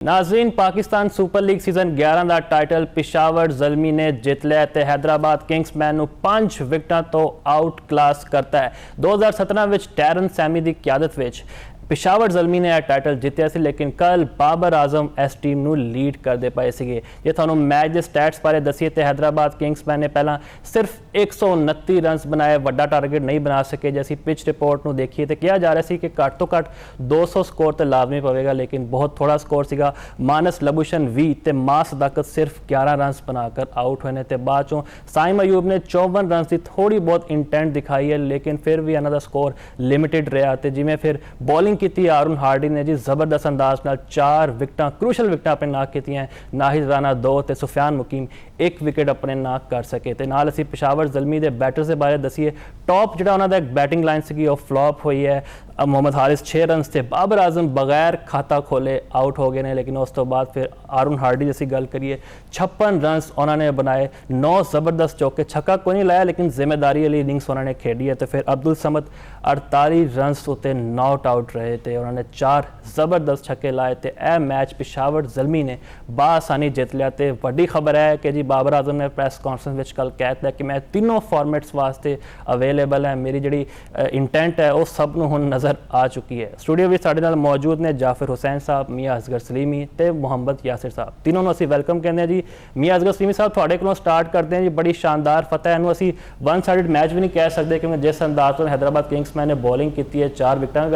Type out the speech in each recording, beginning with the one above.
नाज़रीन, Pakistan super league season 11 का title Peshawar Zalmi ने जित लिया ते हैदराबाद किंग्समैन नूं 5 विकटां तो आउट क्लास करता है। 2017 में टैरन सैमी की क्यादत विच पिशावर ज़ल्मी ने यह टाइटल जितया सी, लेकिन कल बाबर आजम इस टीम नूं लीड करते पाए सीगे। जे तुहानूं मैच के स्टैट्स बारे दसीए तो हैदराबाद किंग्समैन ने पहला सिर्फ 129 रनस बनाए, वड्डा टारगेट नहीं बना सके। जे असीं पिच रिपोर्ट नूं देखिए तो कहा जा रहा है कि घट तो घट 200 स्कोर तो लाजमी पवेगा, लेकिन बहुत थोड़ा स्कोर सीगा। मानस लबुशन 20 ते मास सदाकत सिर्फ 11 रनस बनाकर आउट हुए ने। बाद चों साइम अयूब ने 54 रनस की थोड़ी बहुत इंटेंट दिखाई है, लेकिन फिर भी इन्हां दा स्कोर लिमिटेड रहा। तो जिमें फिर बॉलिंग की आरुण हार्डी ने जी जबरदस्त अंदाज नाल 4 विकटां क्रूशल विकटां अपने नाक की हैं। नाहिद राना 2 ते सुफियान मुकीम 1 विकेट अपने नाक कर सके। तो नाल असीं पिशावर ज़ल्मी के बैटर्स के बारे दसीए। टॉप जिहड़ा उन्हां दा एक बैटिंग लाइन सी वो फ्लॉप हुई है। मोहम्मद हारिस 6 रन से, बाबर आजम बगैर खाता खोले आउट हो गए हैं, लेकिन उस तो बाद फिर आरुण हार्डी जैसी गल करिए 56 रनस उन्होंने बनाए, 9 जबरदस्त चौके, छक्का कोई नहीं लाया लेकिन जिम्मेदारी वाली इनिंग्स उन्होंने खेडी है। तो फिर अब्दुल समद 48 रनस उत्ते नॉट आउट रहे थे, उन्होंने 4 जबरदस्त छक्के लाए। तो यह मैच पिशावर ज़ल्मी ने बासानी जित लिया। तो वड्डी खबर है कि जी बाबर आजम ने प्रेस कॉन्फ्रेंस में कल कहता कि मैं तीनों फॉर्मेट्स वास्ते अवेलेबल है, मेरी जी इंटेंट है वो सब नूं हुण नज़र आ चुकी है। स्टूडियो में साडे नाल मौजूद ने जाफिर हुसैन साहब, मियाँ असगर सलीमी ते मुहम्मद यासिर साहब। तीनों नूं असीं वेलकम कहते हैं जी। मियाँ असगर सलीमी साहब, तुहाडे कोलों स्टार्ट करते हैं जी। बड़ी शानदार फतह, इहनूं असीं वन साइडेड मैच भी नहीं कह सकते, क्योंकि जिस अंदाज नाल हैदराबाद किंग्समैन ने बॉलिंग की है, 4 विकटां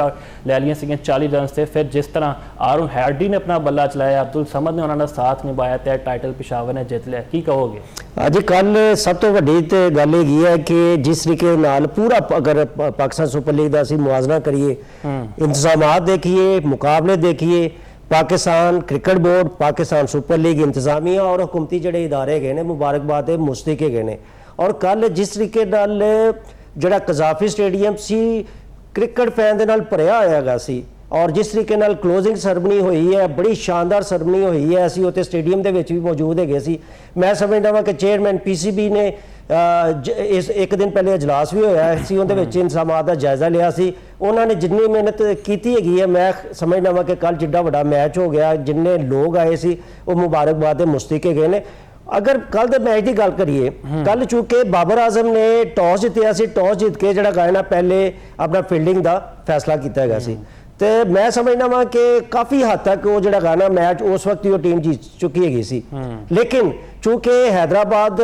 लै लियां सीगियां 40 रन से। फिर जिस तरह आरुण हार्डी ने अपना बल्ला चलाया, अब्दुल समद ने उन्होंने साथ निभाया, तो टाइटल पिशावर ने जित लिया। की कहोगे? अज कल सब तो वड्डी ते गल यही है कि जिस तरीके नाल पूरा अगर पाकिस्तान सुपर लीग का असीं मुआवजा करिए, इंतजामात देखिए, मुकाबले देखिए, Pakistan cricket board, Pakistan super league इंतजामिया और हुकूमती जिहड़े इदारे गए ने मुबारकबाद दे मुस्तक गए ने। और कल जिस तरीके नाल जिहड़ा कज़ाफी स्टेडियम सी क्रिकेट फैन दे नाल भरिया होया सी, और जिस तरीके नाल क्लोजिंग सरमनी हुई है, बड़ी शानदार सरमनी हुई है। असीं उत्ते स्टेडियम दे विच भी मौजूद है सी। मैं समझदा वां कि चेयरमैन PCB ने इस एक दिन पहले इजलास भी होया सी, उहदे विच इंतजामात दा जायजा लिया सी। उन्होंने जिन्नी मेहनत की है, मैं समझदा वां कि कल जिड्डा वड्डा मैच हो गया, जिन्ने लोग आए सी वो मुबारकबाद दे मुस्तक गए ने। अगर कल के मैच की गल करिए, कल चूंकि बाबर आजम ने टॉस जितया सी, टॉस जीत के जिहड़ा गायना पहले अपना फील्डिंग का फैसला किया गया सी। तो मैं समझना वा कि काफ़ी हद तक वो जिहड़ा गाना मैच उस वक्त ही वो टीम जीत चुकी है सी। लेकिन चूंकि हैदराबाद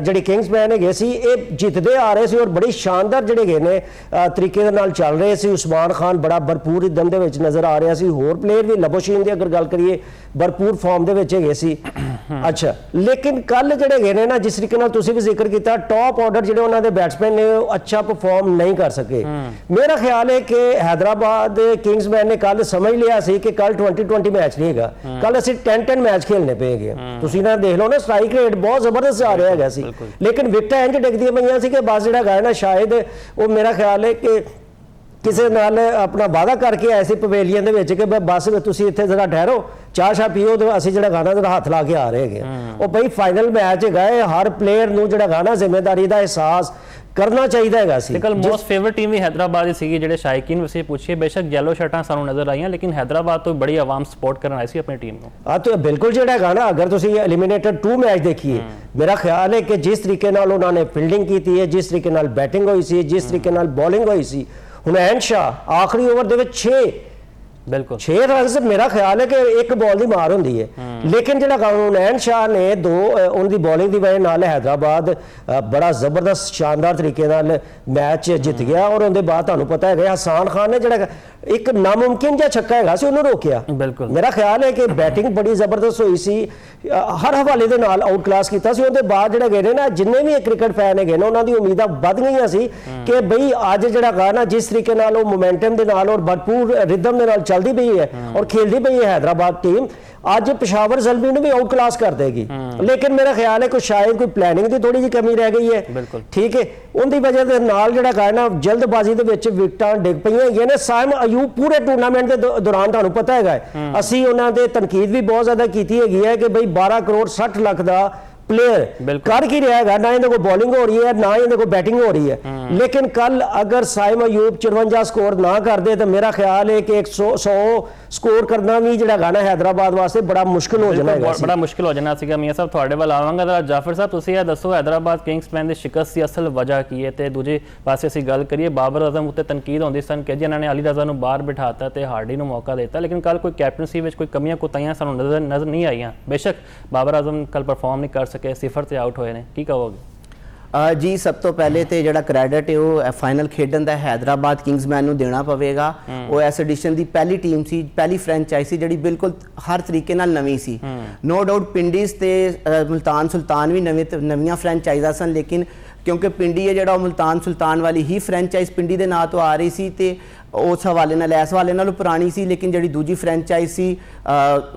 जिहड़ी किंग्समैन है सी ये जितते आ रहे सी और बड़ी शानदार जिहड़े गए ने तरीके नाल चल रहे सी। उस्मान खान बड़ा भरपूर इदम दे विच नज़र आ रहा सी, होर प्लेयर भी लबोशीन की अगर गल करिए भरपूर फॉर्म दे विच है सी। अच्छा, लेकिन कल जिहड़े गए ने ना, जिस तरीके नाल तुसीं भी जिक्र किया, टॉप ऑर्डर जिहड़े उन्हां दे बैट्समैन ने अच्छा परफॉर्म नहीं कर सके। मेरा ख्याल है कि हैदराबाद किंग्समैन ने कल समझ लिया सी कि कल 2020 मैच नहीं है, कल असीं 10-10 मैच खेलने पेगे। तुसीं ना देख लो ना, स्ट्राइक रेट बहुत जबरदस्त आ रहा है सी, लेकिन विकटां इंज डिगदियां पईयां सी कि बस जिहड़ा गाय ना शायद वो मेरा ख्याल है कि किसी नाल अपना वादा करके आए सी पवेलियन दे विच कि बस तुसीं इत्थे जरा ठहरो, चाह शाह पीओ, तो असीं जिहड़ा गाना जरा हत्थ ला के आ रहे हैं। वो भाई फाइनल मैच है, हर प्लेयर नूं जिहड़ा गाना जिम्मेदारी का एहसास करना चाहिए। कल मोस्ट फेवरेट टीम भी हैदराबाद ही सी, जिहड़े शायकीन वैसे पूछिए, बेशक येलो शर्टां सानूं नज़र आईयां, लेकिन हैदराबाद तो बड़ी आवाम सपोर्ट करन आई सी अपनी टीम को। हाँ, तो बिल्कुल जिहड़ा गाना अगर तुसीं एलिमिनेटर 2 मैच देखिए, मेरा ख्याल है कि जिस तरीके नाल उन्होंने फील्डिंग की है, जिस तरीके नाल बैटिंग हुई सी, जिस तरीके नाल बॉलिंग हुई सी, हुण एन शाह आखिरी ओवर दे विच 6 रन से मेरा ख्याल है कि एक बॉल की मार होंदी है। लेकिन जिहड़ा नैन शाह ने 2 उनकी बॉलिंग की वजह नाल हैदराबाद बड़ा जबरदस्त शानदार तरीके नाल मैच जित गया। और उनके बाद तुहानूं पता है हसान खान ने जिहड़ा एक नामुमकिन जिहा छक्का है उन्होंने रोकिया। मेरा ख्याल है कि बैटिंग बड़ी जबरदस्त हुई सी, हर हवाले दे नाल आउट क्लास किया। उनके बाद जिहड़े गए ना, जिन्ने भी क्रिकेट फैन है ना, उन्होंने उम्मीदां वध गई सी कि बई अज जिहड़ा गा ना जिस तरीके नाल वो मोमेंटम दे नाल और भरपूर रिदम दे नाल चलती पई है और खेलती पई है हैदराबाद टीम, अज पिशावर ज़ल्मी ने भी आउट क्लास कर देगी। लेकिन मेरा ख्याल है कि शायद कोई प्लानिंग की थोड़ी जी कमी रह गई है, ठीक है, उनकी वजह से नाल जिहड़ा गा ना जल्दबाजी दे विच विकटां डिग पईयां ने। साइम अयूब पूरे टूर्नामेंट के दौरान तुहानूं पता है असीं उन्हां दे तनकीद भी बहुत ज़्यादा की है कि बई 12 करोड़ 60 लाख का प्लेयर कर की रहेगा, ना इनके को बॉलिंग हो रही है ना इनके को बैटिंग हो रही है, लेकिन कल अगर साइम अयूब 54 स्कोर ना कर दे तो मेरा ख्याल है कि 100 स्कोर करना भी ਜਿਹੜਾ ਗਾਣਾ हैदराबाद वास्ते बड़ा मुश्किल हो जाना है, बड़ा मुश्किल हो जाना ਸੀਗਾ। ਮੀਆਂ ਸਾਹਿਬ ਤੁਹਾਡੇ ਵੱਲ ਆਵਾਂਗਾ। ਜਰਾ ਜਾਫਰ ਸਾਹਿਬ ਤੁਸੀਂ ਇਹ ਦੱਸੋ हैदराबाद ਕਿੰਗਸਮੈਨ ਦੀ ਸ਼ਿਕਸਤ ਦੀ ਅਸਲ ਵਜ੍ਹਾ ਕੀ ਹੈ, ਤੇ ਦੂਜੇ ਪਾਸੇ ਅਸੀਂ ਗੱਲ ਕਰੀਏ ਬਾਬਰ ਆਜ਼ਮ ਉੱਤੇ ਤਨਕੀਦ ਹੁੰਦੀ ਸਨ ਕਿ ਜਿਨ੍ਹਾਂ ਨੇ ਅਲੀ ਰਜ਼ਾ ਨੂੰ ਬਾਹਰ ਬਿਠਾਤਾ ਤੇ ਹਾਰਡੀ ਨੂੰ ਮੌਕਾ ਦਿੱਤਾ, ਲੇਕਿਨ ਕੱਲ ਕੋਈ ਕੈਪਟਨਸੀ ਵਿੱਚ ਕੋਈ ਕਮੀਆਂ ਕੋਤਾਹੀਆਂ ਸਾਨੂੰ ਨਜ਼ਰ ਨਹੀਂ ਆਈਆਂ। ਬੇਸ਼ੱਕ ਬਾਬਰ ਆਜ਼ਮ ਕੱਲ ਪਰਫਾਰਮ ਨਹੀਂ ਕਰ ਸਕੇ, 0 ਤੇ ਆਊਟ ਹੋਏ ਨੇ, ਕੀ ਕਹੋਗੇ? ਜੀ ਸਭ ਤੋਂ ਪਹਿਲੇ ਤੇ ਜਿਹੜਾ ਕ੍ਰੈਡਿਟ ਹੈ ਉਹ ਫਾਈਨਲ ਖੇਡਣ ਦਾ हैदराबाद ਕਿੰਗਸਮੈਨ ਨੂੰ ਦੇਣਾ ਪਵੇਗਾ। ਉਹ ਇਸ ਐਡੀਸ਼ਨ ਦੀ ਪਹਿਲੀ ਟੀਮ ਸੀ, ਪਹਿਲੀ ਫਰੈਂਚਾਈਜ਼ ਸੀ ਜਿਹੜੀ ਬਿਲਕੁਲ ਹਰ ਤਰੀਕੇ ਨਾਲ ਨਵੀਂ ਸੀ। ਨੋ ਡਾਊਟ ਪਿੰਡੀਜ਼ ਤੇ ਮੁਲਤਾਨ ਸੁਲਤਾਨ ਵੀ ਨਵੀਆਂ ਫਰੈਂਚਾਈਜ਼ਾਂ ਸਨ, ਲੇਕਿਨ ਕਿਉਂਕਿ ਪਿੰਡੀ ਹੈ ਜਿਹੜਾ ਉਹ ਮੁਲਤਾਨ ਸੁਲਤਾਨ ਵਾਲੀ ਹੀ ਫਰੈਂਚਾਈਜ਼ ਪਿੰਡੀ ਦੇ ਨਾਂ ਤੋਂ ਆ ਰਹੀ ਸੀ ਤੇ ਉਸ ਹਵਾਲੇ ਨਾਲ ਇਸ ਹਵਾਲੇ ਨਾਲ ਪੁਰਾਣੀ ਸੀ, ਲੇਕਿਨ ਜਿਹੜੀ ਦੂਜੀ ਫਰੈਂਚਾਈਜ਼ ਸੀ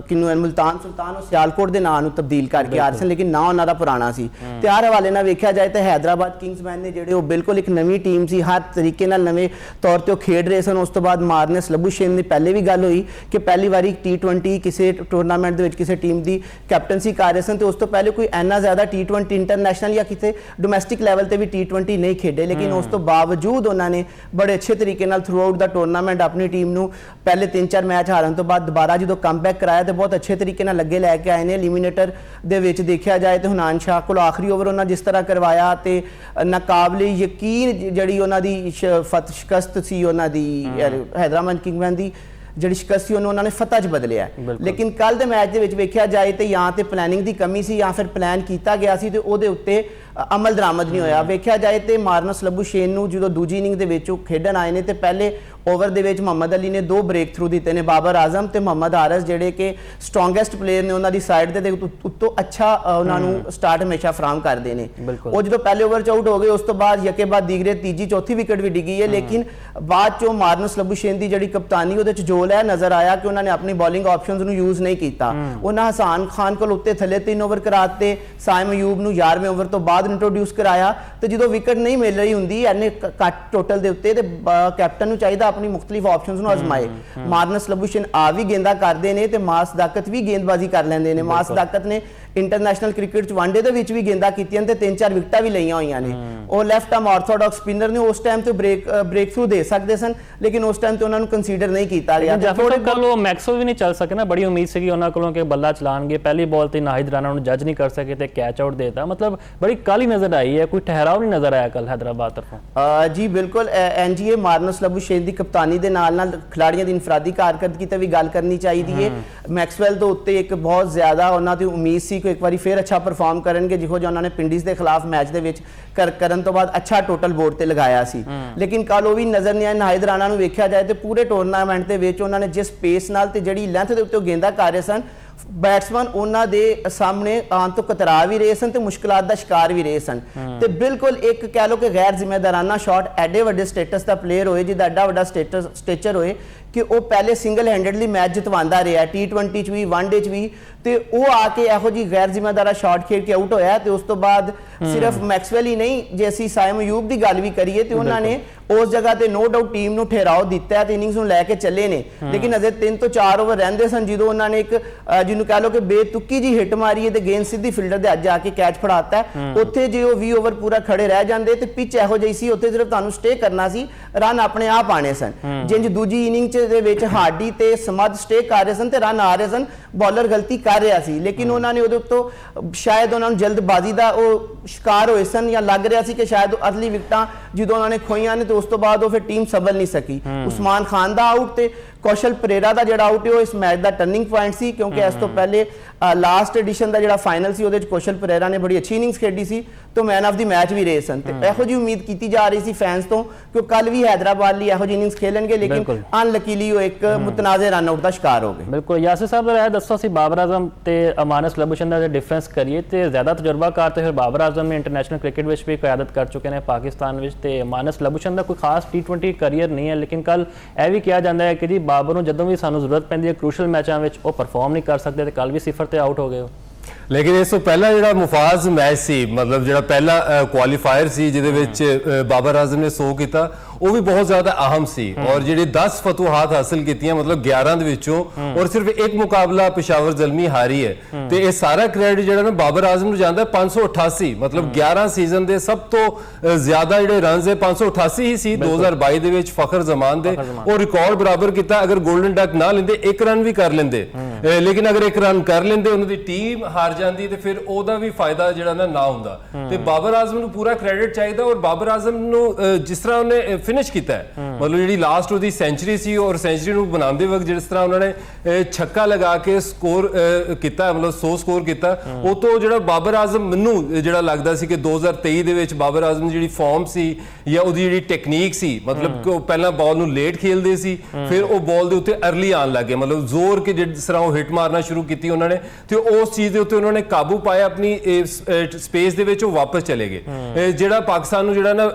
ਕਿਨੂੰ ਮੁਲਤਾਨ ਸੁਲਤਾਨ ਉਹ ਸਿਆਲਕੋਟ ਦੇ ਨਾਂ ਨੂੰ ਤਬਦੀਲ ਕਰਕੇ ਆ ਰਹੇ ਸਨ, ਲੇਕਿਨ ਨਾਂ ਉਹਨਾਂ ਦਾ ਪੁਰਾਣਾ ਸੀ। ਤੇ ਹਰ ਹਵਾਲੇ ਨਾਲ ਵੇਖਿਆ ਜਾਏ ਤਾਂ हैदराबाद ਕਿੰਗਸਮੈਨ ਨੇ ਜਿਹੜੇ ਉਹ ਬਿਲਕੁਲ ਇੱਕ ਨਵੀਂ ਟੀਮ ਸੀ, ਹਰ ਤਰੀਕੇ ਨਾਲ ਨਵੇਂ ਤੌਰ ਤੇ ਉਹ ਖੇਡ ਰਹੇ ਸਨ। ਉਸ ਤੋਂ ਬਾਅਦ ਮਾਰਨਸ ਲਬੂਸ਼ੇਨ ਦੀ ਪਹਿਲੇ ਵੀ ਗੱਲ ਹੋਈ ਕਿ ਪਹਿਲੀ ਵਾਰੀ T20 ਕਿਸੇ ਟੂਰਨਾਮੈਂਟ ਦੇ ਵਿੱਚ ਕਿਸੇ ਟੀਮ ਦੀ ਕੈਪਟਨਸੀ ਕਰ ਰਹੇ ਸਨ, ਤੇ ਉਸ ਤੋਂ ਪਹਿਲੇ ਕੋਈ ਇੰਨਾ ਜ਼ਿਆਦਾ T20 ਇੰਟਰਨੈਸ਼ਨਲ ਜਾਂ ਕਿਸੇ ਡੋਮੈਸਟਿਕ ਲੈਵਲ ਤੇ ਵੀ T20 ਨਹੀਂ ਖੇਡੇ, ਲੇਕਿਨ ਉਸ ਤੋਂ ਬਾਵਜੂਦ ਉਹਨਾਂ ਨੇ ਬੜੇ ਅੱਛੇ ਤਰੀਕੇ ਨਾਲ ਥਰੂ ਆਊਟ ਦਾ ਟੂਰਨਾਮੈਂਟ ਆਪਣੀ ਟੀਮ ਨੂੰ ਪਹਿਲੇ 3-4 ਮੈਚ ਹਾਰਨ ਤੋਂ ਬਾਅਦ ਦੁਬਾਰਾ ਜਦੋਂ ਕਮਬੈਕ ਕਰਾਇਆ ਤੇ ਬਹੁਤ ਅੱਛੇ ਤਰੀਕੇ ਨਾਲ ਲੱਗੇ ਲੈ ਕੇ ਆਏ ਨੇ। ਐਲੀਮੀਨੇਟਰ ਦੇ ਵਿੱਚ ਦੇਖਿਆ ਜਾਏ ਤੇ ਹੁਨਾਨ ਸ਼ਾਹ ਕੋਲ ਆਖਰੀ ਓਵਰ ਉਹਨਾਂ ਜਿਸ ਤਰ੍ਹਾਂ ਕਰਵਾਇਆ ਤੇ ਨਾਕਾਬਲੇ ਯਕੀਨ ਜਿਹੜੀ ਉਹਨਾਂ ਦੀ ਸ਼ਿਕਸਤ ਸੀ ਉਹਨਾਂ ਦੀ हैदराबाद ਕਿੰਗਸਮੈਨ ਦੀ ਜਿਹੜੀ ਸ਼ਿਕਸਤ ਸੀ ਉਹਨੂੰ ਉਹਨਾਂ ਨੇ ਫਤਹ 'ਚ ਬਦਲਿਆ। ਲੇਕਿਨ ਕੱਲ ਦੇ ਮੈਚ ਦੇ ਵਿੱਚ ਵੇਖਿਆ ਜਾਏ ਤੇ ਜਾਂ ਤੇ ਪਲੈਨਿੰਗ ਦੀ ਕਮੀ ਸੀ ਜਾਂ ਫਿਰ ਪਲਾਨ ਕੀਤਾ ਗਿਆ ਸੀ ਤੇ ਉਹਦੇ ਉੱਤੇ ਅਮਲ ਦਰਾਮਦ ਨਹੀਂ ਹੋਇਆ। ਵੇਖਿਆ ਜਾਏ ਤੇ ਮਾਰਨਸ ਲਬੂਸ਼ੇਨ ਨੂੰ ਜਦੋਂ ਦੂਜੀ ਇਨਿੰਗ ਦੇ ਵਿੱਚ ਉਹ ਖੇਡਣ ਆਏ ਨੇ ਤੇ ਪਹਿਲੇ ਓਵਰ ਦੇ ਵਿੱਚ ਮੁਹੰਮਦ ਅਲੀ ਨੇ 2 ਬ੍ਰੇਕ ਥਰੂ ਦਿੱਤੇ ਨੇ, ਬਾਬਰ ਆਜ਼ਮ ਤੇ ਮੁਹੰਮਦ ਹਾਰਿਸ ਜਿਹੜੇ ਕਿ ਸਟਰੋਂਗੈਸਟ ਪਲੇਅਰ ਨੇ ਉਹਨਾਂ ਦੀ ਸਾਈਡ ਦੇ ਉੱਤੋਂ ਅੱਛਾ ਉਹਨਾਂ ਨੂੰ ਸਟਾਰਟ ਹਮੇਸ਼ਾ ਫਰਾਹਮ ਕਰਦੇ ਨੇ। ਉਹ ਜਦੋਂ ਪਹਿਲੇ ਓਵਰ 'ਚ ਆਊਟ ਹੋ ਗਏ ਉਸ ਤੋਂ ਬਾਅਦ ਯਕੇ ਬਾਅਦ ਦੀਗਰੇ ਤੀਜੀ ਚੌਥੀ ਵਿਕਟ ਵੀ ਡਿੱਗੀ ਹੈ, ਲੇਕਿਨ ਬਾਅਦ 'ਚੋਂ ਮਾਰਨਸ ਲਬੂਸ਼ੇਨ ਦੀ ਜਿਹੜੀ ਕਪਤਾਨੀ ਉਹਦੇ 'ਚ ਜੋਲ ਹੈ ਨਜ਼ਰ ਆਇਆ ਕਿ ਉਹਨਾਂ ਨੇ ਆਪਣੀ ਬੋਲਿੰਗ ਆਪਸ਼ਨਸ ਨੂੰ ਯੂਜ਼ ਨਹੀਂ ਕੀਤਾ। ਉਹਨਾਂ ਹਸਾਨ ਖਾਨ ਕੋਲ ਉੱਤੇ ਥੱਲੇ 3 ਓਵਰ ਕਰਾਤੇ, ਸਾਇਮ ਅਯੂਬ ਨੂੰ 11ਵੇਂ ਓਵਰ ਤੋਂ ਬਾਅਦ ਇੰਟਰੋਡਿਊਸ ਕਰਾਇਆ ਤੇ ਜਦੋਂ ਵਿਕਟ ਨਹੀਂ ਮਿਲ ਰਹੀ ਹੁੰਦੀ ਐਨੇ ਘੱਟ ਟੋਟਲ ਦੇ ਉੱਤੇ ਤੇ ਕੈਪਟਨ ਨੂੰ ਚਾਹੀਦਾ ਆਪਣੀ ਮੁxtਲਿਫ ਆਪਸ਼ਨਸ ਨੂੰ ਅਜ਼ਮਾਏ। ਮਾਰਨਸ ਲਬੂਸ਼ੇਨ ਆ ਵੀ ਗੇਂਦਾਂ ਕਰਦੇ ਨੇ ਤੇ ਮਾਸ ਦਾਕਤ ਵੀ ਗੇਂਦਬਾਜ਼ੀ ਕਰ ਲੈਂਦੇ ਨੇ। ਮਾਸ ਦਾਕਤ ਨੇ ਇੰਟਰਨੈਸ਼ਨਲ ਕ੍ਰਿਕਟ 'ਚ ਵਨਡੇ ਦੇ ਵਿੱਚ ਵੀ ਗੇਂਦਾਂ ਕੀਤੀਆਂ ਤੇ 3-4 ਵਿਕਟਾਂ ਵੀ ਲਈਆਂ ਹੋਈਆਂ ਨੇ। ਉਹ ਲੈਫਟ ਆਰਮ ਆਰਥੋਡਾਕਸ ਸਪਿਨਰ ਨੇ ਉਸ ਟਾਈਮ ਤੇ ਬ੍ਰੇਕ ਥਰੂ ਦੇ ਸਕਦੇ ਸਨ, ਲੇਕਿਨ ਉਸ ਟਾਈਮ ਤੇ ਉਹਨਾਂ ਨੂੰ ਕੰਸੀਡਰ ਨਹੀਂ ਕੀਤਾ ਗਿਆ। ਥੋੜੇ ਕੱਲ ਉਹ ਮੈਕਸਵੈਲ ਵੀ ਨਹੀਂ ਚੱਲ ਸਕੇ ਨਾ, ਬੜੀ ਉਮੀਦ ਸੀਗੀ ਉਹਨਾਂ ਕੋਲੋਂ ਕਿ ਬੱਲਾ ਚਲਾਣਗੇ, ਪਹਿਲੀ ਬਾਲ ਤੇ ਨਾਹਿਦ ਰਾਣਾ ਨੂੰ ਜੱਜ ਨਹੀਂ ਕਰ ਸਕੇ ਤੇ ਕੈਚ ਆਊਟ ਦੇਤਾ। ਮਤਲਬ ਬੜੀ ਕਾਲੀ ਨਜ਼ਰ ਆਈ ਹੈ, ਕੋਈ ਠਹਿਰਾव ਨਹੀਂ ਨਜ਼ਰ ਆਇਆ ਕੱਲ हैदराबाद ਤਰਫੋਂ। ਜੀ ਬਿਲਕੁਲ ਐਨਜੀਏ ਮਾਰਨਸ ਲਬੂਸ਼ੇਨ ਦੀ ਕਪਤਾਨੀ ਦੇ ਨਾਲ ਖਿਡਾਰੀਆਂ ਦੀ ਇਨਫਰਾਦੀ ਕਾਰਕਰਦਗੀ ਤੇ ਵੀ ਗੱਲ ਕਰਨੀ ਚਾਹੀਦੀ ਹੈ। ਮੈਕਸਵੈਲ ਤੋਂ ਉੱਤੇ ਇੱਕ ਬਹੁਤ ਜ਼ਿਆਦਾ ਉਹਨਾਂ ਦੀ ਉਮੀਦ ਸੀ ਕਿ ਇੱਕ ਵਾਰੀ ਫਿਰ ਅੱਛਾ ਪਰਫਾਰਮ ਕਰਨਗੇ, ਜਿਹੋ ਜਿਹਾ ਉਹਨਾਂ ਨੇ ਪਿੰਡੀਜ਼ ਦੇ ਖਿਲਾਫ ਮੈਚ ਦੇ ਵਿੱਚ ਕਰਨ ਤੋਂ ਬਾਅਦ ਅੱਛਾ ਟੋਟਲ ਬੋਰਡ ਤੇ ਲਗਾਇਆ ਸੀ, ਲੇਕਿਨ ਕੱਲ ਉਹ ਵੀ ਨਜ਼ਰ ਨਹੀਂ ਆਇਆ। ਨਾਹਿਦ ਰਾਣਾ ਨੂੰ ਵੇਖਿਆ ਜਾਏ ਤੇ ਪੂਰੇ ਟੂਰਨਾਮੈਂਟ ਦੇ ਵਿੱਚ ਉਹਨਾਂ ਨੇ ਜਿਸ ਪੇਸ ਨਾਲ ਤੇ ਜਿਹੜੀ ਲੈਂਥ ਦੇ ਉੱਤੇ ਉਹ ਗੇਂਦਾਂ ਕਰ ਰਹੇ ਸਨ, बैट्समैन ਉਹਨਾਂ ਦੇ ਸਾਹਮਣੇ ਆਉਣ ਤੋਂ ਕਤਰਾ ਵੀ ਰਹੇ ਸਨ ਤੇ ਮੁਸ਼ਕਲਾਂ ਦਾ ਸ਼ਿਕਾਰ ਵੀ ਰਹੇ ਸਨ। ਤੇ ਬਿਲਕੁਲ ਇੱਕ ਕਹਿ ਲੋ ਕਿ ਗੈਰ ਜ਼ਿੰਮੇਦਾਰਾਨਾ ਸ਼ਾਟ ਐਡੇ ਵੱਡੇ ਸਟੇਟਸ ਦਾ ਪਲੇਅਰ ਹੋਏ, ਜਿਹਦਾ ਐਡਾ ਵੱਡਾ ਸਟੇਚਰ ਹੋਏ ਕਿ ਉਹ ਪਹਿਲੇ ਸਿੰਗਲ ਹੈਂਡਡਲੀ ਮੈਚ ਜਿਤਵਾਉਂਦਾ ਰਿਹਾ T20 ਚ ਵੀ ਵਨਡੇ ਚ ਵੀ, ਤੇ ਉਹ ਆ ਕੇ ਇਹੋ ਜੀ ਗੈਰ ਜ਼ਿੰਮੇਦਾਰਾ ਸ਼ਾਟ ਖੇਡ ਕੇ ਆਊਟ ਹੋਇਆ। ਤੇ ਉਸ ਤੋਂ ਬਾਅਦ ਸਿਰਫ ਮੈਕਸਵੈਲ ਹੀ ਨਹੀਂ, ਜੇ ਅਸੀਂ ਸਾਇਮ ਅਯੂਬ ਦੀ ਗੱਲ ਵੀ ਕਰੀਏ ਤੇ ਉਹਨਾਂ ਨੇ ਉਸ ਜਗ੍ਹਾ ਤੇ ਨੋ ਡਾਊਟ ਟੀਮ ਨੂੰ ਠਹਿਰਾਓ ਦਿੱਤਾ ਤੇ ਇਨਿੰਗਸ ਨੂੰ ਲੈ ਕੇ ਚੱਲੇ ਨੇ, ਲੇਕਿਨ ਅਜੇ 3 ਤੋਂ 4 ਓਵਰ ਰਹਿੰਦੇ ਸਨ ਜਦੋਂ ਉਹਨਾਂ ਨੇ ਇੱਕ ਜਿਹਨੂੰ ਕਹਿ ਲੋ ਕਿ ਬੇਤੁਕੀ ਜੀ ਹਿੱਟ ਮਾਰੀ ਹੈ ਤੇ ਗੇਂਦ ਸਿੱਧੀ ਫੀਲਡਰ ਦੇ ਅੱਜ ਜਾ ਕੇ ਕੈਚ ਫੜਾਤਾ। ਉੱਥੇ ਜੇ ਉਹ 20 ਓਵਰ ਪੂਰਾ ਖੜੇ ਰਹਿ ਜਾਂਦੇ ਤੇ ਪਿਚ ਇਹੋ ਜਿਹੀ ਸੀ, ਉੱਥੇ ਸਿਰਫ ਤੁਹਾਨੂੰ ਸਟੇ ਕਰਨਾ ਸੀ, ਰਨ ਆਪਣੇ ਆਪ ਆਣੇ ਸਨ। ਜਿੰਜ ਦੂਜੀ ਇਨਿੰਗ ਦੇ ਵਿੱਚ ਹਾਰਡੀ ਤੇ ਸਮਦ ਸਟੇ ਕਰ ਰਹੇ ਸਨ ਤੇ ਰਨ ਆ ਰਹੇ ਸਨ, ਬੌਲਰ ਗਲਤੀ ਕਰ ਰਿਹਾ ਸੀ, ਲੇਕਿਨ ਉਹਨਾਂ ਨੇ ਉਹਦੇ ਉੱਤੋਂ ਸ਼ਾਇਦ ਉਹਨਾਂ ਨੂੰ ਜਲਦਬਾਜ਼ੀ ਦਾ ਉਹ ਸ਼ਿਕਾਰ ਹੋਏ ਸਨ, ਜਾਂ ਲੱਗ ਰਿਹਾ ਸੀ ਕਿ ਸ਼ਾਇਦ ਅਗਲੀ ਵਿਕਟਾਂ ਜਦੋਂ ਉਹਨਾਂ ਨੇ ਖੋਈਆਂ ਨੇ ਤੇ ਉਸ ਤੋਂ ਬਾਅਦ ਉਹ ਫਿਰ ਟੀਮ ਸੰਭਲ ਨਹੀਂ ਸਕੀ। ਉਸਮਾਨ ਖਾਨ ਦਾ ਆਊਟ ਤੇ ਕੌਸ਼ਲ ਪਰੇਰਾ ਦਾ ਜਿਹੜਾ ਆਊਟ ਹੈ ਉਹ ਇਸ ਮੈਚ ਦਾ ਟਰਨਿੰਗ ਪੁਆਇੰਟ ਸੀ, ਕਿਉਂਕਿ ਇਸ ਤੋਂ ਪਹਿਲੇ ਲਾਸਟ ਐਡੀਸ਼ਨ ਦਾ ਜਿਹੜਾ ਫਾਈਨਲ ਸੀ ਉਹਦੇ ਵਿੱਚ ਕੌਸ਼ਲ ਪਰੇਰਾ ਨੇ ਬੜੀ ਅੱਛੀ ਇਨਿੰਗਸ ਖੇਡੀ ਸੀ ਤੇ ਮੈਨ ਆਫ ਦੀ ਮੈਚ ਵੀ ਰਹੇ ਸਨ। ਤੇ ਇਹੋ ਜਿਹੀ ਉਮੀਦ ਕੀਤੀ ਜਾ ਰਹੀ ਸੀ ਫੈਨਸ ਤੋਂ ਕਿ ਕੱਲ ਵੀ हैदराबाद ਲਈ ਇਹੋ ਜਿਹੀ ਇਨਿੰਗਸ ਖੇਲਣਗੇ, ਲੇਕਿਨ ਅਨਲਕੀਲੀ ਉਹ ਇੱਕ ਮੁਤਨਾਜ਼ੇ ਰਨ ਆਊਟ ਦਾ ਸ਼ਿਕਾਰ ਹੋ ਗਏ। ਬਿਲਕੁਲ ਯਾਸਿਰ ਸਾਹਿਬ ਇਹ ਦੱਸੋ ਸੀ ਬਾਬਰ ਆਜ਼ਮ ਤੇ ਮਾਨਸ ਲਬੂਸ਼ੇਨ ਦਾ ਡਿਫਰੈਂਸ ਕਰੀਏ ਤੇ ਜ਼ਿਆਦਾ ਤਜਰਬਾਕਾਰ ਤੇ ਫਿਰ ਬਾਬਰ ਆਜ਼ਮ ਨੇ ਇੰਟਰਨੈਸ਼ਨਲ ਕ੍ਰਿਕਟ ਵਿੱਚ ਵੀ ਕਿਆਦਤ ਕਰ ਚੁੱਕੇ ਨੇ ਪਾਕਿਸਤਾਨ ਵਿੱਚ, ਤੇ ਮਾਨਸ ਲਬੂਸ਼ੇਨ ਦਾ ਕੋਈ ਖਾਸ T20 ਕਰੀਅਰ ਨਹੀਂ ਹੈ, ਲੇਕਿਨ ਕੱਲ ਇਹ ਵੀ ਕਿਹਾ ਜਾਂਦਾ ਹੈ ਕਿ ਜੀ ਬਾਬਰ ਨੂੰ ਜਦੋਂ ਵੀ ਸਾਨੂੰ ਜ਼ਰੂਰਤ ਪੈਂਦੀ ਹੈ ਕ੍ਰੂਸ਼ਲ ਮੈਚਾਂ ਵਿੱਚ ਉਹ ਪਰਫਾਰਮ ਨਹੀਂ ਕਰ ਸਕਦੇ ਤੇ ਕੱਲ ਵੀ 0 ਤੇ ਆਊਟ ਹੋ ਗਏ ਹੋ। ਲੇਕਿਨ ਇਸ ਤੋਂ ਪਹਿਲਾਂ ਜਿਹੜਾ ਮੁਫਾਜ਼ ਮੈਚ ਸੀ, ਮਤਲਬ ਜਿਹੜਾ ਪਹਿਲਾ ਕੁਆਲੀਫਾਇਰ ਸੀ ਜਿਹਦੇ ਵਿੱਚ ਬਾਬਰ ਆਜ਼ਮ ਨੇ 100 ਕੀਤਾ, ਉਹ ਵੀ ਬਹੁਤ ਜ਼ਿਆਦਾ ਅਹਿਮ ਸੀ। ਔਰ ਜਿਹੜੀ 10 ਫਤੂਹਾਤ ਹਾਸਲ ਕੀਤੀਆਂ, ਮਤਲਬ 11 ਦੇ ਵਿੱਚੋਂ, ਔਰ ਸਿਰਫ ਇੱਕ ਮੁਕਾਬਲਾ ਪਿਸ਼ਾਵਰ ਜ਼ਲਮੀ ਹਾਰੀ ਹੈ। ਤੇ ਇਹ ਸਾਰਾ ਕ੍ਰੈਡਿਟ ਜਿਹੜਾ ਨਾ ਬਾਬਰ ਆਜ਼ਮ ਨੂੰ ਜਾਂਦਾ 588, ਮਤਲਬ 11 ਸੀਜ਼ਨ ਦੇ ਸਭ ਤੋਂ ਜ਼ਿਆਦਾ ਜਿਹੜੇ ਰਨਸ ਹੈ 588 ਹੀ ਸੀ 2022 ਦੇ ਵਿੱਚ ਫਖਰ ਜ਼ਮਾਨ ਦੇ। ਉਹ ਰਿਕਾਰਡ ਬਰਾਬਰ ਕੀਤਾ। ਅਗਰ 골ਡਨ ਡਕ ਨਾ ਲੈਂਦੇ, ਇੱਕ ਰਨ ਵੀ ਕਰ ਲੈਂਦੇ, ਲੇਕਿਨ ਅਗਰ ਇੱਕ ਰਨ ਕਰ ਲੈਂਦੇ, ਉਹਨਾਂ ਦੀ ਟੀਮ ਹਾਰ ਜਾਂਦੀ ਤੇ ਫਿਰ ਉਹਦਾ ਵੀ ਫਾਇਦਾ ਜਿਹੜਾ ਨਾ ਹੁੰਦਾ। ਤੇ ਬਾਬਰ ਆਜ਼ਮ ਨੂੰ ਪੂਰਾ ਕ੍ਰੈਡਿਟ ਚਾਹੀਦਾ। ਔਰ ਬਾਬਰ ਆਜ਼ਮ ਨੂੰ ਜਿਸ ਤਰ੍ਹਾਂ ਉਹਨੇ ਫਿਨਿਸ਼ ਕੀਤਾ ਹੈ, ਮਤਲਬ ਜਿਹੜੀ ਲਾਸਟ ਉਹਦੀ ਸੈਂਚਰੀ ਸੀ, ਔਰ ਸੈਂਚਰੀ ਨੂੰ ਬਣਾਉਂਦੇ ਵਕਤ ਜਿਸ ਤਰ੍ਹਾਂ ਉਹਨਾਂ ਨੇ ਛੱਕਾ ਲਗਾ ਕੇ ਸਕੋਰ ਕੀਤਾ, ਮਤਲਬ 100 ਸਕੋਰ ਕੀਤਾ, ਉਹ ਤੋਂ ਜਿਹੜਾ ਬਾਬਰ ਆਜ਼ਮ ਮੈਨੂੰ ਜਿਹੜਾ ਲੱਗਦਾ ਸੀ ਕਿ 2023 ਦੇ ਵਿੱਚ ਬਾਬਰ ਆਜ਼ਮ ਦੀ ਜਿਹੜੀ ਫਾਰਮ ਸੀ ਜਾਂ ਉਹਦੀ ਜਿਹੜੀ ਟੈਕਨੀਕ ਸੀ, ਮਤਲਬ ਕਿ ਉਹ ਪਹਿਲਾਂ ਬਾਲ ਨੂੰ ਲੇਟ ਖੇਲਦੇ ਸੀ, ਫਿਰ ਉਹ ਬਾਲ ਦੇ ਉੱਤੇ ਅਰਲੀ ਆਉਣ ਲੱਗੇ, ਮਤਲਬ ਜ਼ੋਰ ਕੇ ਜਿਸ ਤਰ੍ਹਾਂ ਉਹ ਹਿੱਟ ਮਾਰਨਾ ਸ਼ੁਰੂ ਕੀਤੀ ਉਹਨਾਂ ਨੇ, ਤੇ ਉਸ ਚੀਜ਼ ਦੇ ਉੱਤੇ ਉਹਨਾਂ ਨੇ ਕਾਬੂ ਪਾਇਆ ਆਪਣੀ ਸਪੇਸ ਦੇ ਵਿੱਚ, ਉਹ ਵਾਪਸ ਚਲੇ ਗਏ। ਜਿਹੜਾ ਪਾਕਿਸਤਾਨ ਨੂੰ ਜਿਹੜਾ ਨਾ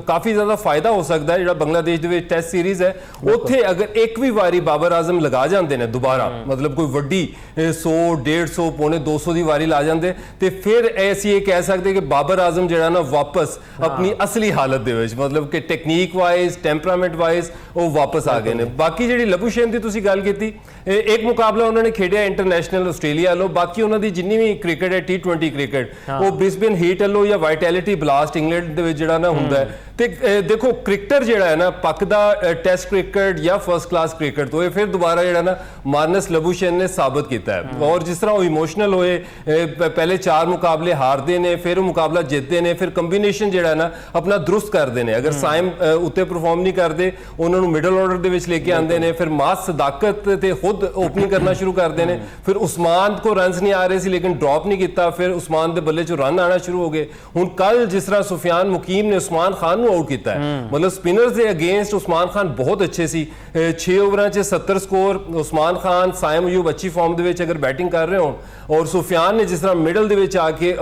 ਕਾਫੀ ਜ਼ਿਆਦਾ ਫਾਇਦਾ ਹੋ ਸਕਦਾ ਹੈ, ਜਿਹੜਾ ਬੰਗਲਾਦੇਸ਼ ਦੇ ਵਿੱਚ ਟੈਸਟ ਸੀਰੀਜ਼ ਹੈ, ਉੱਥੇ ਅਗਰ ਇੱਕ ਵੀ ਵਾਰੀ ਬਾਬਰ ਆਜ਼ਮ ਲਗਾ ਜਾਂਦੇ ਨੇ ਦੁਬਾਰਾ, ਮਤਲਬ ਕੋਈ ਵੱਡੀ 100, 150, ਪੌਣੇ 200 ਦੀ ਵਾਰੀ ਲਾ ਜਾਂਦੇ, ਤੇ ਫਿਰ ਅਸੀਂ ਇਹ ਕਹਿ ਸਕਦੇ ਕਿ ਬਾਬਰ ਆਜ਼ਮ ਜਿਹੜਾ ਨਾ ਵਾਪਸ ਆਪਣੀ ਅਸਲੀ ਹਾਲਤ ਦੇ ਵਿੱਚ, ਮਤਲਬ ਕਿ ਟੈਕਨੀਕ ਵਾਈਜ਼, ਟੈਂਪਰਾਮੈਂਟ ਵਾਈਜ਼ ਉਹ ਵਾਪਸ ਆ ਗਏ ਨੇ। ਬਾਕੀ ਜਿਹੜੀ ਲਬੂਸ਼ੇਨ ਦੀ ਤੁਸੀਂ ਗੱਲ ਕੀਤੀ, ਇੱਕ ਮੁਕਾਬਲਾ ਉਹਨਾਂ ਨੇ ਖੇਡਿਆ ਇੰਟਰਨੈਸ਼ਨਲ ਆਸਟ੍ਰੇਲੀਆ ਵੱਲੋਂ, ਬਾਕੀ ਉਹਨਾਂ ਦੀ ਜਿੰਨੀ ਵੀ ਕ੍ਰਿਕਟ ਹੈ T20 ਕ੍ਰਿਕਟ, ਉਹ ਬ੍ਰਿਸਬੇਨ ਹੀਟ ਵੱਲੋਂ ਜਾਂ ਵਾਈਟੈਲਿਟੀ ਬਲਾਸਟ ਇੰਗਲੈਂਡ ਦੇ ਵਿੱਚ ਜਿਹੜਾ ਨਾ ਹੁੰਦਾ ਹੈ। ਤੇ ਦੇਖੋ ਕ੍ਰਿਕਟਰ ਜਿਹੜਾ ਹੈ ਨਾ ਪੱਕਦਾ ਟੈਸਟ ਕ੍ਰਿਕਟ ਜਾਂ ਫਰਸਟ ਕਲਾਸ ਕ੍ਰਿਕਟ ਤੋਂ, ਇਹ ਫਿਰ ਦੁਬਾਰਾ ਜਿਹੜਾ ਨਾ ਮਾਰਨਸ ਲਬੂਸ਼ੇਨ ਨੇ ਸਾਬਤ ਕੀਤਾ ਹੈ। ਔਰ ਜਿਸ ਤਰ੍ਹਾਂ ਉਹ ਇਮੋਸ਼ਨਲ ਹੋਏ, ਪਹਿਲੇ 4 ਮੁਕਾਬਲੇ ਹਾਰਦੇ ਨੇ, ਫਿਰ ਉਹ ਮੁਕਾਬਲਾ ਜਿੱਤਦੇ ਨੇ, ਫਿਰ ਕੰਬੀਨੇਸ਼ਨ ਜਿਹੜਾ ਨਾ ਆਪਣਾ ਦਰੁਸਤ ਕਰਦੇ ਨੇ। ਅਗਰ ਸਾਇਮ ਉੱਤੇ ਪਰਫਾਰਮ ਨਹੀਂ ਕਰਦੇ, ਉਹਨਾਂ ਨੂੰ ਮਿਡਲ ਆਰਡਰ ਦੇ ਵਿੱਚ ਲੈ ਕੇ ਆਉਂਦੇ ਨੇ, ਫਿਰ ਮਾਸ ਸਦਾਕਤ ਤੇ ਖੁਦ ਓਪਨਿੰਗ ਕਰਨਾ ਸ਼ੁਰੂ ਕਰਦੇ ਨੇ। ਫਿਰ ਉਸਮਾਨ ਕੋ ਰਨਸ ਨਹੀਂ ਆ ਰਹੇ ਸੀ, ਲੇਕਿਨ ਡ੍ਰੌਪ ਨਹੀਂ ਕੀਤਾ, ਫਿਰ ਉਸਮਾਨ ਦੇ ਬੱਲੇ 'ਚੋਂ ਰਨ ਆਣਾ ਸ਼ੁਰੂ ਹੋ ਗਏ। ਹੁਣ ਕੱਲ ਜਿਸ ਤਰ੍ਹਾਂ ਸੁਫਿਆਨ ਮੁਕੀਮ ਨੇ ਉਸਮਾਨ ਖਾਨ ਨੂੰ ਆਊਟ ਕੀਤਾ ਹੈ, ਮਤਲਬ ਸਪਿਨਰਸ ਦੇ ਅਗੇਂਸਟ ਉਸਮਾਨ ਖਾਨ ਬਹੁਤ ਅੱਛੇ ਸੀ। 6 ਓਵਰਾਂ 'ਚ 70 ਸਕੋਰ। ਉਸਮਾਨ ਖਾਨ, ਸਾਇਮ ਅਯੂਬ ਅੱਛੀ ਫਾਰਮ ਦੇ ਵਿੱਚ ਅਗਰ ਬੈਟਿੰਗ ਕਰ ਰਹੇ ਹੋਣ, ਔਰ ਸੁਫਿਆਨ ਨੇ ਜਿਸ ਤਰ੍ਹਾਂ ਮਿਡਲ ਦੇ ਵਿੱਚ ਆ ਕੇ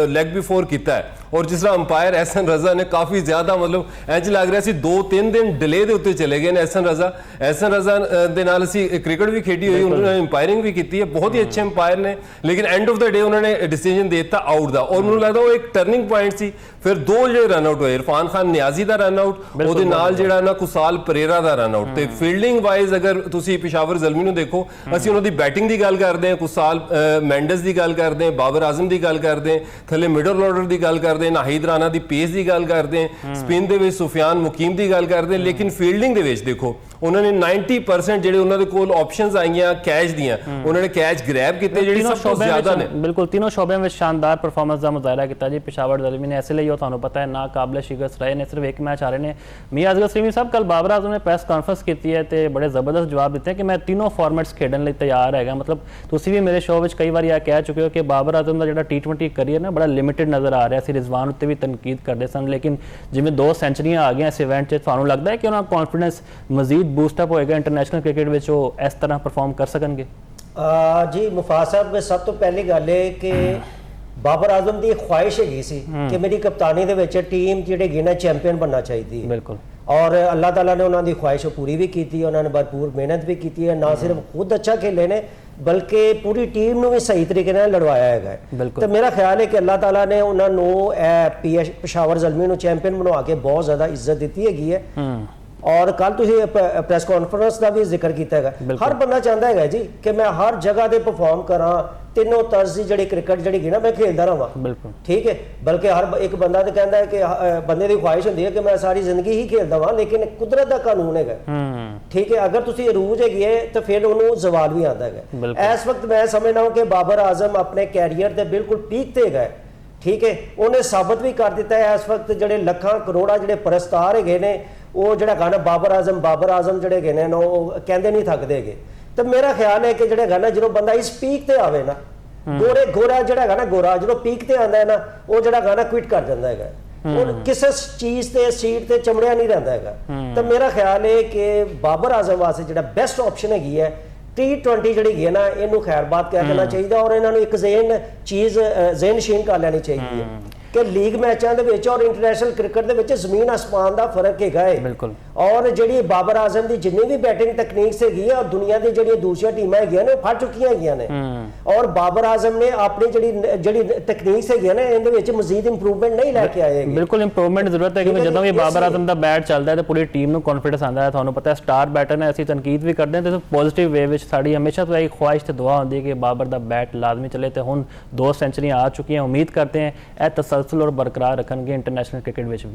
ਲੈਗ ਬਿਫੋਰ ਕੀਤਾ ਹੈ, ਔਰ ਜਿਸ ਤਰ੍ਹਾਂ ਅੰਪਾਇਰ ਐਹਸਨ ਰਜ਼ਾ ਨੇ ਕਾਫੀ ਜ਼ਿਆਦਾ, ਮਤਲਬ ਇੰਜ ਲੱਗ ਰਿਹਾ ਸੀ 2-3 ਦਿਨ ਡਿਲੇ ਦੇ ਉੱਤੇ ਚਲੇ ਗਏ ਨੇ ਐਹਸਨ ਰਜ਼ਾ ਦੇ ਨਾਲ ਅਸੀਂ ਕ੍ਰਿਕਟ ਵੀ ਖੇਡੀ ਹੋਈ, ਉਹਨਾਂ ਨੇ ਅੰਪਾਇਰਿੰਗ ਵੀ ਕੀਤੀ ਹੈ, ਬਹੁਤ ਹੀ ਅੱਛੇ ਅੰਪਾਇਰ ਨੇ, ਲੇਕਿਨ ਐਂਡ ਆਫ ਦਾ ਡੇ ਉਹਨਾਂ ਨੇ ਡਿਸੀਜਨ ਦੇ ਦਿੱਤਾ ਆਊਟ ਦਾ। ਔਰ ਮੈਨੂੰ ਲੱਗਦਾ ਉਹ ਇੱਕ ਟਰਨਿੰਗ ਪੁਆਇੰਟ ਸੀ। ਫਿਰ 2 ਜਿਹੜੇ ਰਨ ਆਊਟ ਹੋਏ, ਇਰਫਾਨ ਖਾਨ ਨਿਆਜ਼ੀ ਦਾ ਰਨ ਆਊਟ, ਉਹਦੇ ਨਾਲ ਜਿਹੜਾ ਨਾ ਕੁਸਾਲ ਪਰੇਰਾ ਦਾ ਰਨ ਆਊਟ। ਤੇ ਫੀਲਡਿੰਗ ਵਾਈਜ਼ ਅਗਰ ਤੁਸੀਂ ਪਿਸ਼ਾਵਰ ਜ਼ਲਮੀ ਨੂੰ ਦੇਖੋ, ਅਸੀਂ ਉਹਨਾਂ ਦੀ ਬੈਟਿੰਗ ਦੀ ਗੱਲ ਕਰਦੇ ਹਾਂ, ਕੁਸਾਲ ਮੈਂਡਸ ਦੀ ਗੱਲ ਕਰਦੇ ਹਾਂ, ਬਾਬਰ ਆਜ਼ਮ ਦੀ ਗੱਲ ਕਰਦੇ ਹਾਂ, ਥੱਲੇ ਮਿਡਲ ਆਰਡਰ ਦੀ ਗੱਲ ਕਰਦੇ ਹਾਂ, ਨਾਹੀਦ ਰਾਣਾ ਦੀ ਪੇਸ ਦੀ ਗੱਲ ਕਰਦੇ ਹਾਂ, ਸਪਿਨ ਦੇ ਵਿੱਚ ਸੁਫਿਆਨ ਮੁਕੀਮ ਦੀ ਗੱਲ ਕਰਦੇ ਹਾਂ, ਲੇਕਿਨ ਫੀਲਡਿੰਗ ਦੇ ਵਿੱਚ ਦੇਖੋ ਉਹਨਾਂ ਨੇ 90% ਜਿਹੜੇ ਉਹਨਾਂ ਦੇ ਕੋਲ ਆਪਸ਼ਨਸ ਆਈਆਂ ਕੈਚ ਦੀਆਂ, ਉਹਨਾਂ ਨੇ ਕੈਚ ਗ੍ਰੈਬ ਕੀਤੇ, ਜਿਹੜੀ ਸਭ ਤੋਂ ਜ਼ਿਆਦਾ ਨੇ। ਬਿਲਕੁਲ तीनों शोबे में शानदार परफॉर्मेंस का मुजाहरा किया जी पिशावर ज़ल्मी ने। ऐसे लिए ਤੁਹਾਨੂੰ पता है ना काबिल शिकस्त रहे ने, सिर्फ एक मैच हारे ने। मियां असगर सलीमी साहब कल बाबर आजम ने प्रेस कॉन्फ्रेंस की है तो बड़े ਜ਼ਬਰਦਸਤ जवाब दिते हैं कि मैं तीनों फॉर्मेट्स खेडन ਲਈ ਤਿਆਰ ਹੈਗਾ। मतलब ਤੁਸੀਂ ਵੀ ਮੇਰੇ ਸ਼ੋਅ ਵਿੱਚ ਕਈ ਵਾਰ ਇਹ ਕਹਿ ਚੁੱਕੇ ਹੋ ਕਿ ਬਾਬਰ ਆਜ਼ਮ ਦਾ ਜਿਹੜਾ T20 ਕਰੀਅਰ ਨਾ ਬੜਾ ਲਿਮਿਟਡ ਨਜ਼ਰ ਆ ਰਿਹਾ ਸੀ। ਰਿਜ਼ਵਾਨ ਉੱਤੇ ਵੀ ਤਨਕੀਦ ਕਰਦੇ ਸਨ, ਲੇਕਿਨ ਜਿਵੇਂ 2 ਸੈਂਚਰੀਆਂ ਆ ਗਈਆਂ ਇਸ ਇਵੈਂਟ 'ਚ, ਤੁਹਾਨੂੰ ਲੱਗਦਾ ਹੈ ਕਿ ਉਹਨਾਂ ਦਾ ਕੌਨਫੀਡੈਂਸ ਮਜ਼ੀਦ ਬੂਸਟਅਪ ਹੋਏਗਾ, ਇੰਟਰਨੈਸ਼ਨਲ ਕ੍ਰਿਕਟ ਵਿੱਚ ਉਹ ਇਸ ਤਰ੍ਹਾਂ ਪਰਫਾਰਮ ਕਰ ਸਕਣਗੇ? ਜੀ ਮੁਫਾਜ਼ ਸਾਹਿਬ, ਸਭ ਤੋਂ ਪਹਿਲੀ ਗੱਲ ਹੈ ਕਿ ਬਾਬਰ ਆਜ਼ਮ ਦੀ ਖੁਆਇਸ਼ ਹੈਗੀ ਸੀ ਕਿ ਮੇਰੀ ਕਪਤਾਨੀ ਦੇ ਵਿੱਚ ਟੀਮ ਜਿਹੜੀ ਹੈਗੀ ਨਾ ਚੈਂਪੀਅਨ ਬਣਨਾ ਚਾਹੀਦੀ ਹੈ। ਬਿਲਕੁਲ। ਔਰ ਅੱਲਾਹ ਤਾਲਾ ਨੇ ਉਹਨਾਂ ਦੀ ਖੁਆਇਸ਼ ਪੂਰੀ ਵੀ ਕੀਤੀ ਹੈ, ਉਹਨਾਂ ਨੇ ਭਰਪੂਰ ਮਿਹਨਤ ਵੀ ਕੀਤੀ ਹੈ, ਨਾ ਸਿਰਫ ਖੁਦ ਅੱਛਾ ਖੇਲੇ ਨੇ ਬਲਕਿ ਪੂਰੀ ਟੀਮ ਨੂੰ ਵੀ ਸਹੀ ਤਰੀਕੇ ਨਾਲ ਲੜਵਾਇਆ ਹੈਗਾ। ਤੇ ਮੇਰਾ ਖਿਆਲ ਹੈ ਕਿ ਅੱਲਾਹ ਤਾਲਾ ਨੇ ਉਹਨਾਂ ਨੂੰ ਪਿਸ਼ਾਵਰ ਜ਼ਲਮੀ ਨੂੰ ਚੈਂਪੀਅਨ ਬਣਵਾ ਕੇ ਬਹੁਤ ਜ਼ਿਆਦਾ ਇੱਜ਼ਤ ਦਿੱਤੀ ਹੈਗੀ ਹੈ। ਔਰ ਕੱਲ ਤੁਸੀਂ ਪ੍ਰੈਸ ਕਾਨਫਰੰਸ ਦਾ ਵੀ ਜ਼ਿਕਰ ਕੀਤਾ ਹੈਗਾ, ਹਰ ਬੰਦਾ ਚਾਹੁੰਦਾ ਹੈਗਾ ਜੀ ਕਿ ਮੈਂ ਹਰ ਜਗ੍ਹਾ ਤੇ ਪਰਫਾਰਮ ਕਰਾਂ, ਤਿੰਨੋਂ ਤਰਜ਼ ਦੀ ਜਿਹੜੀ ਕ੍ਰਿਕਟ ਜਿਹੜੀ ਨਾ ਮੈਂ ਖੇਡਦਾ ਰਹਾਂ। ਠੀਕ ਹੈ, ਬਲਕਿ ਹਰ ਇੱਕ ਬੰਦਾ ਤਾਂ ਕਹਿੰਦਾ ਹੈ ਕਿ ਬੰਦੇ ਦੀ ਖੁਆਇਸ਼ ਹੁੰਦੀ ਹੈ ਕਿ ਮੈਂ ਸਾਰੀ ਜ਼ਿੰਦਗੀ ਹੀ ਖੇਡਦਾ ਵਾਂ, ਲੇਕਿਨ ਕੁਦਰਤ ਦਾ ਕਾਨੂੰਨ ਹੈਗਾ। ਠੀਕ ਹੈ, ਅਗਰ ਤੁਸੀਂ ਅਰੂਜ ਹੈਗੀ ਹੈ ਤਾਂ ਫਿਰ ਉਹਨੂੰ ਜ਼ਵਾਲ ਵੀ ਆਉਂਦਾ ਹੈਗਾ। ਇਸ ਵਕਤ ਮੈਂ ਸਮਝਦਾ ਹਾਂ ਕਿ ਬਾਬਰ ਆਜ਼ਮ ਆਪਣੇ ਕੈਰੀਅਰ ਦੇ ਬਿਲਕੁਲ ਪੀਕ ਤੇ ਹੈਗਾ। ਠੀਕ ਹੈ, ਉਹਨੇ ਸਾਬਤ ਵੀ ਕਰ ਦਿੱਤਾ ਹੈ। ਇਸ ਵਕਤ ਜਿਹੜੇ ਲੱਖਾਂ ਕਰੋੜਾਂ ਜਿਹੜੇ ਪਰਸਤਾਰ ਹੈਗੇ ਨੇ, ਉਹ ਜਿਹੜਾ ਗਾਣਾ ਬਾਬਰ ਆਜ਼ਮ ਜਿਹੜੇ ਹੈਗੇ ਨੇ ਉਹ ਕਹਿੰਦੇ ਨਹੀਂ ਥੱਕਦੇ ਹੈਗੇ। ਤਾਂ ਮੇਰਾ ਖਿਆਲ ਹੈ ਕਿ ਜਿਹੜਾ ਗਾਣਾ ਜਦੋਂ ਬੰਦਾ ਇਸ ਪੀਕ ਤੇ ਆਵੇ ਨਾ, ਗੋਰਾ ਜਿਹੜਾ ਹੈਗਾ ਨਾ, ਗੋਰਾ ਜਦੋਂ ਪੀਕ ਤੇ ਆਉਂਦਾ ਹੈ ਨਾ, ਉਹ ਜਿਹੜਾ ਗਾਣਾ ਕੁਇਟ ਕਰ ਜਾਂਦਾ ਹੈਗਾ, ਉਹ ਕਿਸੇ ਚੀਜ਼ ਤੇ ਸੀਟ ਤੇ ਚਮੜਿਆ ਨਹੀਂ ਰਹਿੰਦਾ ਹੈਗਾ। ਤਾਂ ਮੇਰਾ ਖਿਆਲ ਹੈ ਕਿ ਬਾਬਰ ਆਜ਼ਮ ਵਾਸਤੇ ਜਿਹੜਾ ਬੈਸਟ ਆਪਸ਼ਨ ਹੈਗੀ ਹੈ T20 ਜਿਹੜੀ ਹੈਗੀ ਨਾ, ਇਹਨੂੰ ਖੈਰਬਾਦ ਕਹਿ ਦੇਣਾ ਚਾਹੀਦਾ ਔਰ ਇਹਨਾਂ ਨੂੰ ਇੱਕ ਜ਼ੇਨ ਨਸ਼ੀਨ ਕਰ ਲੈਣੀ ਚਾਹੀਦੀ ਹੈ। ਕਿ ਲੀਗ ਮੈਚਾਂ ਦੇ ਵਿੱਚ ਔਰ ਇੰਟਰਨੈਸ਼ਨਲ ਕ੍ਰਿਕਟ ਦੇ ਵਿੱਚ ਜ਼ਮੀਨ ਅਸਮਾਨ ਦਾ ਫਰਕ ਹੈਗਾ ਹੈ। ਬਿਲਕੁਲ। ਔਰ ਜਿਹੜੀ ਬਾਬਰ ਆਜ਼ਮ ਦੀ ਜਿੰਨੀ ਵੀ ਬੈਟਿੰਗ ਟੈਕਨੀਕਸ ਹੈਗੀ ਆ, ਦੁਨੀਆ ਦੀ ਜਿਹੜੀਆਂ ਦੂਸਰੀਆਂ ਟੀਮਾਂ ਹੈਗੀਆਂ ਨੇ ਉਹ ਫੜ ਚੁੱਕੀਆਂ ਹੈਗੀਆਂ ਨੇ। ਔਰ ਬਾਬਰ ਆਜ਼ਮ ਨੇ ਆਪਣੀ ਜਿਹੜੀ ਟੈਕਨੀਕਸ ਹੈਗੀਆਂ ਨੇ ਇਹਦੇ ਵਿੱਚ ਮਜ਼ੀਦ ਇੰਪਰੂਵਮੈਂਟ ਨਹੀਂ ਲੈ ਕੇ ਆਏ ਹੈਗੇ। ਬਿਲਕੁਲ ਇੰਪਰੂਵਮੈਂਟ ਜ਼ਰੂਰਤ ਹੈ, ਕਿਉਂਕਿ ਜਦੋਂ ਵੀ ਬਾਬਰ ਆਜ਼ਮ ਦਾ ਬੈਟ ਚੱਲਦਾ ਹੈ ਤਾਂ ਪੂਰੀ ਟੀਮ ਨੂੰ ਕੌਨਫੀਡੈਂਸ ਆਉਂਦਾ ਹੈ। ਤੁਹਾਨੂੰ ਪਤਾ ਹੈ ਸਟਾਰ ਬੈਟਰ ਨੇ, ਅਸੀਂ ਤਨਕੀਦ ਵੀ ਕਰਦੇ ਹਾਂ ਤੇ ਪੋਜ਼ਿਟਿਵ ਵੇ ਵਿੱਚ ਸਾਡੀ ਹਮੇਸ਼ਾ ਤੋਂ ਇਹ ਖੁਆਇਸ਼ ਤੇ ਦੁਆ ਹੁੰਦੀ ਹੈ ਕਿ ਬਾਬਰ ਦਾ ਬੈਟ ਲਾਜ਼ਮੀ ਚੱਲੇ ਤੇ ਹੁਣ 2 ਸੈਂਚੁਰੀਆਂ ਆ ਚੁੱਕੀਆਂ। ਉਮੀਦ ਕਰਦੇ ਹਾਂ ਇਹ ਤਸਲਸਲ ਔਰ ਬਰਕਰਾਰ ਰੱਖਣਗੇ ਇੰਟਰਨੈਸ਼ਨਲ ਕ੍ਰਿਕਟ ਵਿੱਚ ਵੀ।